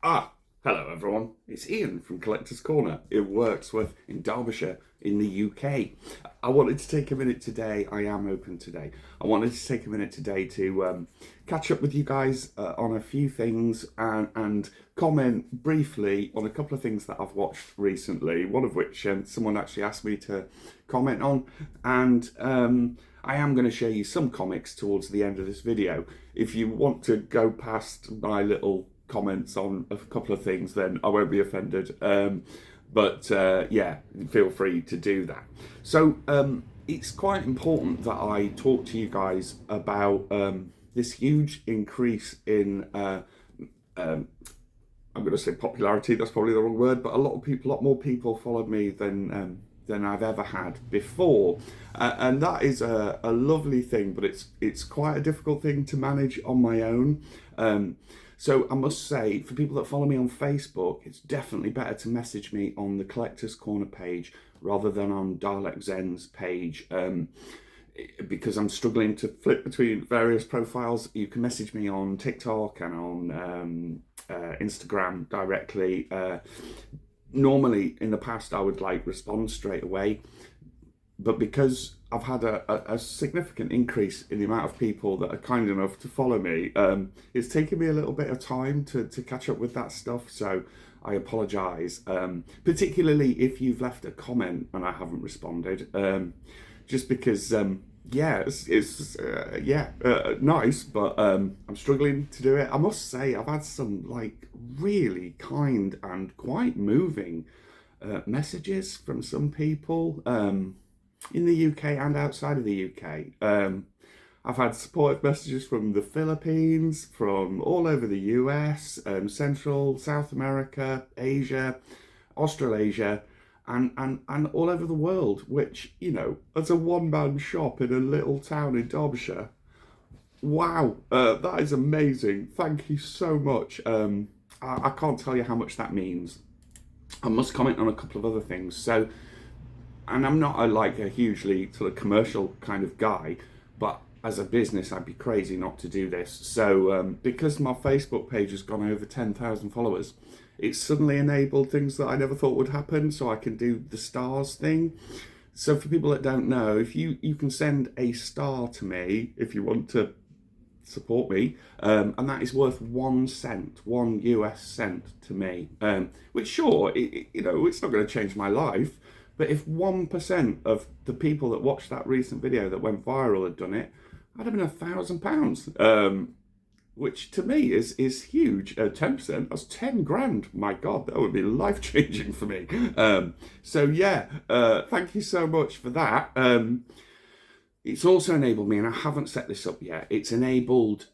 Hello everyone. It's Ian from Collector's Corner in Wirksworth in Derbyshire in the UK. I wanted to take a minute today. I am open today. I wanted to take a minute today to catch up with you guys on a few things and comment briefly on a couple of things that I've watched recently. One of which someone actually asked me to comment on, and I am going to show you some comics towards the end of this video. If you want to go past my little comments on a couple of things, then I won't be offended. Yeah, feel free to do that. So it's quite important that I talk to you guys about this huge increase in I'm going to say popularity. That's probably the wrong word, but a lot more people followed me than I've ever had before, and that is a lovely thing. But it's quite a difficult thing to manage on my own. So I must say, for people that follow me on Facebook, it's definitely better to message me on the Collector's Corner page rather than on Dalek Zen's page. Because I'm struggling to flip between various profiles. You can message me on TikTok and on Instagram directly. Normally, in the past, I would respond straight away, but because I've had a significant increase in the amount of people that are kind enough to follow me, it's taken me a little bit of time to catch up with that stuff. So I apologise, particularly if you've left a comment and I haven't responded, just because. Nice, but I'm struggling to do it. I must say, I've had some really kind and quite moving messages from some people in the UK and outside of the UK. I've had supportive messages from the Philippines, from all over the US, Central, South America, Asia, Australasia, and all over the world, which, as a one-man shop in a little town in Derbyshire, wow, that is amazing. Thank you so much. I can't tell you how much that means. I must comment on a couple of other things. So, and I'm not a hugely sort of commercial kind of guy, but as a business, I'd be crazy not to do this. So, because my Facebook page has gone over 10,000 followers, it's suddenly enabled things that I never thought would happen. So I can do the stars thing. So for people that don't know, if you can send a star to me if you want to support me, and that is worth 1 cent, 1 US cent to me. Which sure, it's not going to change my life, but if 1% of the people that watched that recent video that went viral had done it, I'd have been £1,000. Which to me is huge. 10%, that's 10 grand. My God, that would be life changing for me. Thank you so much for that. It's also enabled me, and I haven't set this up yet, it's enabled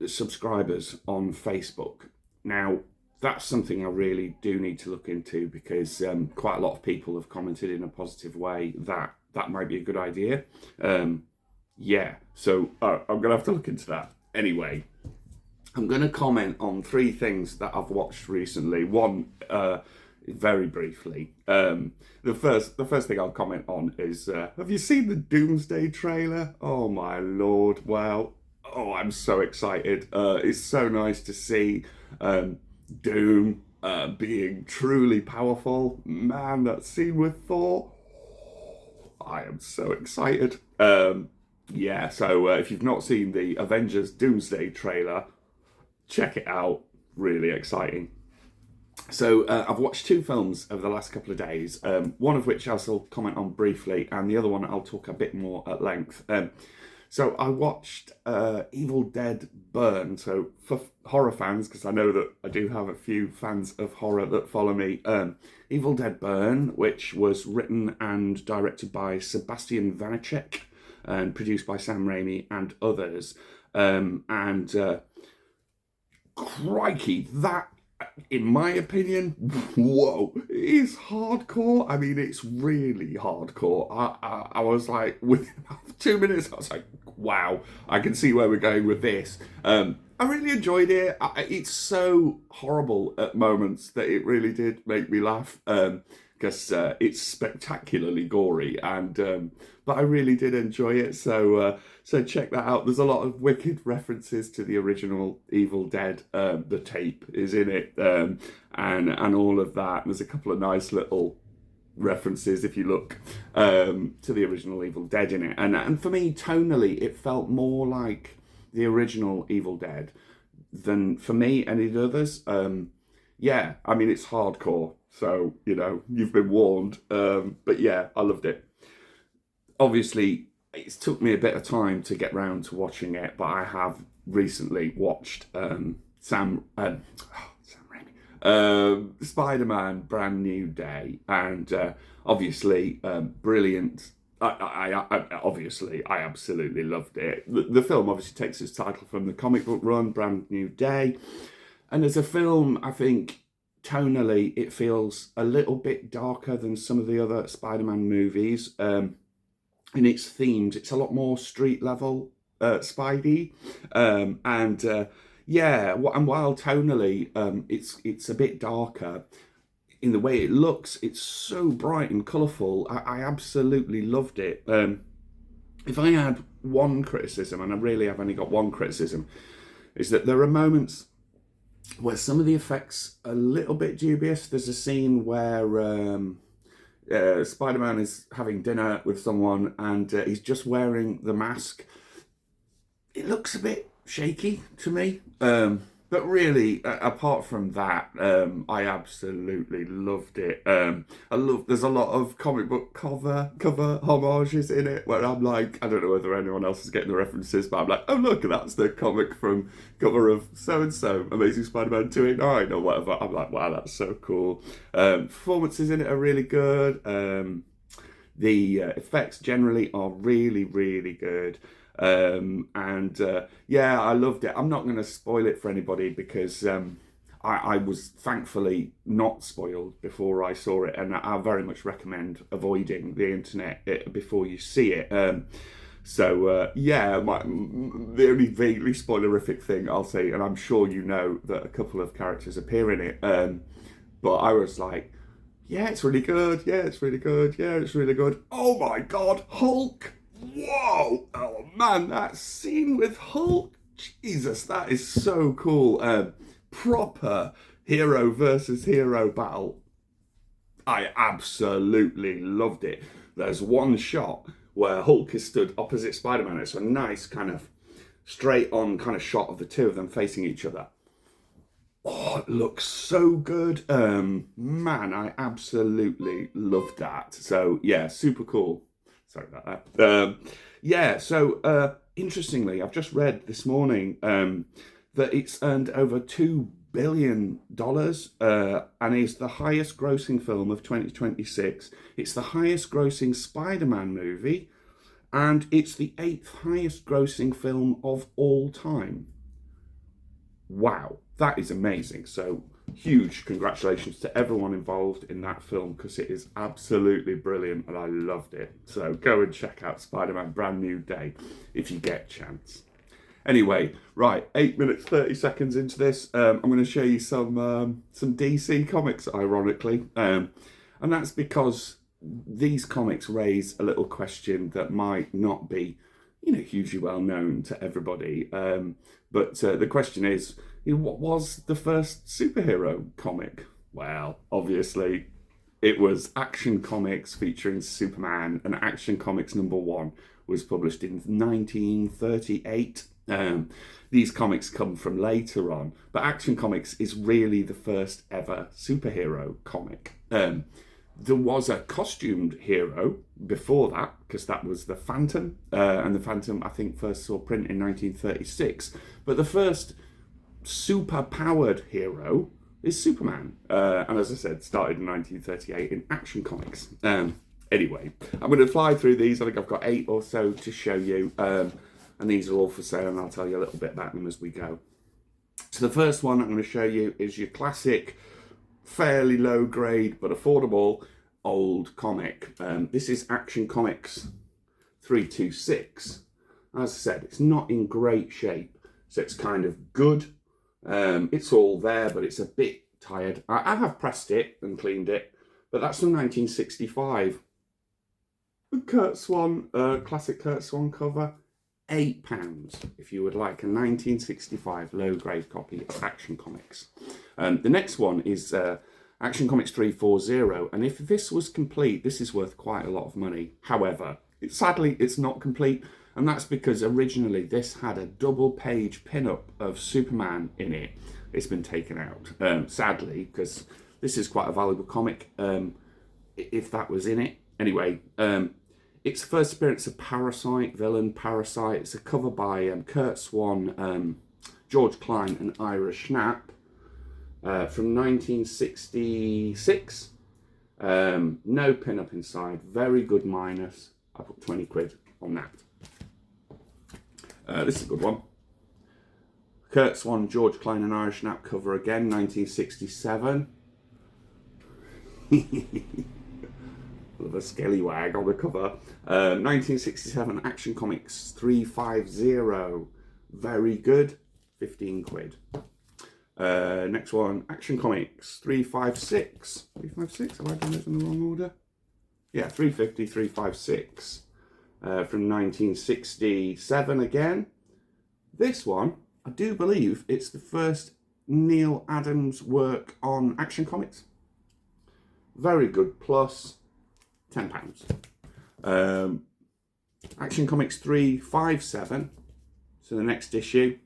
subscribers on Facebook. Now, that's something I really do need to look into, because quite a lot of people have commented in a positive way that that might be a good idea. I'm going to have to look into that. Anyway, I'm going to comment on 3 things that I've watched recently. One, very briefly. The first thing I'll comment on is, have you seen the Doomsday trailer? Oh my Lord, wow. Oh, I'm so excited. It's so nice to see Doom being truly powerful. Man, that scene with Thor, I am so excited. If you've not seen the Avengers Doomsday trailer, check it out. Really exciting. So I've watched 2 films over the last couple of days, one of which I'll comment on briefly, and the other one I'll talk a bit more at length. So I watched Evil Dead Burn. So for horror fans, because I know that I do have a few fans of horror that follow me, Evil Dead Burn, which was written and directed by Sebastian Vanacek and produced by Sam Raimi and others. Crikey, that, in my opinion, whoa, is hardcore. I mean, it's really hardcore. I was like, within 2 minutes, I was like, wow, I can see where we're going with this. I really enjoyed it. It's so horrible at moments that it really did make me laugh. because it's spectacularly gory, and but I really did enjoy it. So check that out. There's a lot of wicked references to the original Evil Dead. The tape is in it, and all of that. There's a couple of nice little references if you look to the original Evil Dead in it, and for me tonally it felt more like the original Evil Dead than for me any of the others. Yeah, I mean it's hardcore, so you know you've been warned. But yeah, I loved it. Obviously, it's took me a bit of time to get round to watching it, but I have recently watched Spider-Man Brand New Day, and obviously brilliant. Obviously I absolutely loved it. The film obviously takes its title from the comic book run Brand New Day, and as a film, I think tonally it feels a little bit darker than some of the other Spider-Man movies. In its themes, it's a lot more street level Spidey, and yeah, and while tonally it's a bit darker in the way it looks, it's so bright and colourful. I absolutely loved it. If I had one criticism, and I really have only got one criticism, is that there are moments where some of the effects are a little bit dubious. There's a scene where Spider-Man is having dinner with someone, and he's just wearing the mask. It looks a bit shaky to me, but really, apart from that, I absolutely loved it. There's a lot of comic book cover homages in it, where I'm like, I don't know whether anyone else is getting the references, but I'm like, oh look, that's the comic from cover of so and so, Amazing Spider-Man 289 or whatever. I'm like, wow, that's so cool. Performances in it are really good. The effects generally are really, really good. Yeah, I loved it. I'm not going to spoil it for anybody because I was thankfully not spoiled before I saw it, and I very much recommend avoiding the internet before you see it. Yeah, the only vaguely spoilerific thing I'll say, and I'm sure you know that a couple of characters appear in it, but I was like, yeah, it's really good. Yeah, it's really good. Yeah, it's really good. Oh my God, Hulk! Whoa! Oh man, that scene with Hulk, Jesus, that is so cool. Proper hero versus hero battle. I absolutely loved it. There's one shot where Hulk is stood opposite Spider-Man. It's a nice kind of straight on kind of shot of the two of them facing each other. Oh, it looks so good. Man, I absolutely loved that. So yeah, super cool. Sorry about that. Yeah, so interestingly, I've just read this morning that it's earned over $2 billion and is the highest grossing film of 2026. It's the highest grossing Spider-Man movie, and it's the 8th highest grossing film of all time. Wow, that is amazing. So huge congratulations to everyone involved in that film, because it is absolutely brilliant and I loved it. So go and check out Spider-Man Brand New Day if you get a chance. Anyway, right, 8 minutes 30 seconds into this, I'm going to show you some DC comics, ironically, and that's because these comics raise a little question that might not be, hugely well known to everybody. But the question is, what was the first superhero comic? Well, obviously, it was Action Comics featuring Superman, and Action Comics #1 was published in 1938. These comics come from later on, but Action Comics is really the first ever superhero comic. There was a costumed hero before that, because that was the Phantom, and the Phantom, I think, first saw print in 1936. But the first super-powered hero is Superman, and as I said, started in 1938 in Action Comics. Anyway, I'm going to fly through these. I think I've got 8 or so to show you, and these are all for sale, and I'll tell you a little bit about them as we go. So the first one I'm going to show you is your classic, fairly low grade but affordable old comic. This is Action Comics 326. As I said, it's not in great shape, so it's kind of good. It's all there, but it's a bit tired. I have pressed it and cleaned it, But that's from 1965. The Kurt Swan, classic Kurt Swan cover, £8 if you would like a 1965 low-grade copy of Action Comics. The next one is Action Comics 340, and if this was complete, this is worth quite a lot of money. However, sadly, it's not complete, and that's because originally this had a double-page pin-up of Superman in it. It's been taken out, sadly, because this is quite a valuable comic, if that was in it. Anyway, it's the first appearance of Parasite, villain Parasite. It's a cover by Kurt Swan, George Klein and Ira Schnapp from 1966. No pin-up inside, very good minus. I put 20 quid on that. This is a good one. Kurt Swan, George Klein and Ira Schnapp cover again, 1967. Love a scallywag on the cover. 1967 Action Comics 350. Very good. 15 quid. Next one, Action Comics 356. 356? Have I done this in the wrong order? Yeah, 350, 356. From 1967 again. This one, I do believe it's the first Neil Adams work on Action Comics. Very good plus. £10. Action Comics 357, so the next issue.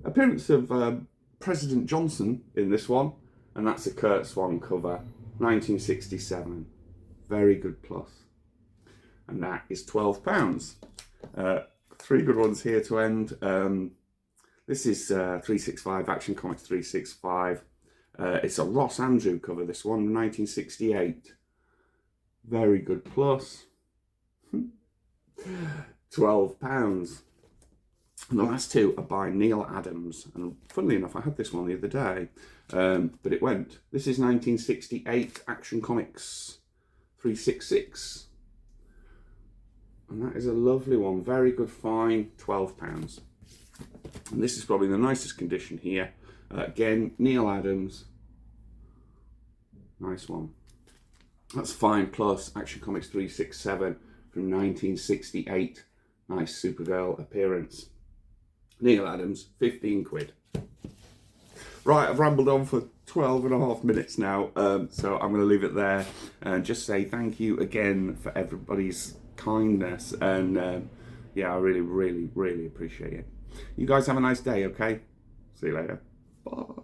Appearance of President Johnson in this one, and that's a Kurt Swan cover, 1967. Very good plus. And that is £12. Three good ones here to end. This is 365, Action Comics 365. It's a Ross Andrew cover, this one, 1968. Very good plus. £12. And the last two are by Neil Adams. And funnily enough, I had this one the other day, but it went. This is 1968 Action Comics 366. And that is a lovely one. Very good fine. £12. And this is probably the nicest condition here. Again, Neil Adams. Nice one. That's fine plus Action Comics 367 from 1968. Nice Supergirl appearance. Neil Adams, 15 quid. Right, I've rambled on for 12 and a half minutes now, so I'm going to leave it there and just say thank you again for everybody's kindness, and yeah, I really, really, really appreciate it. You guys have a nice day, okay? See you later. Bye.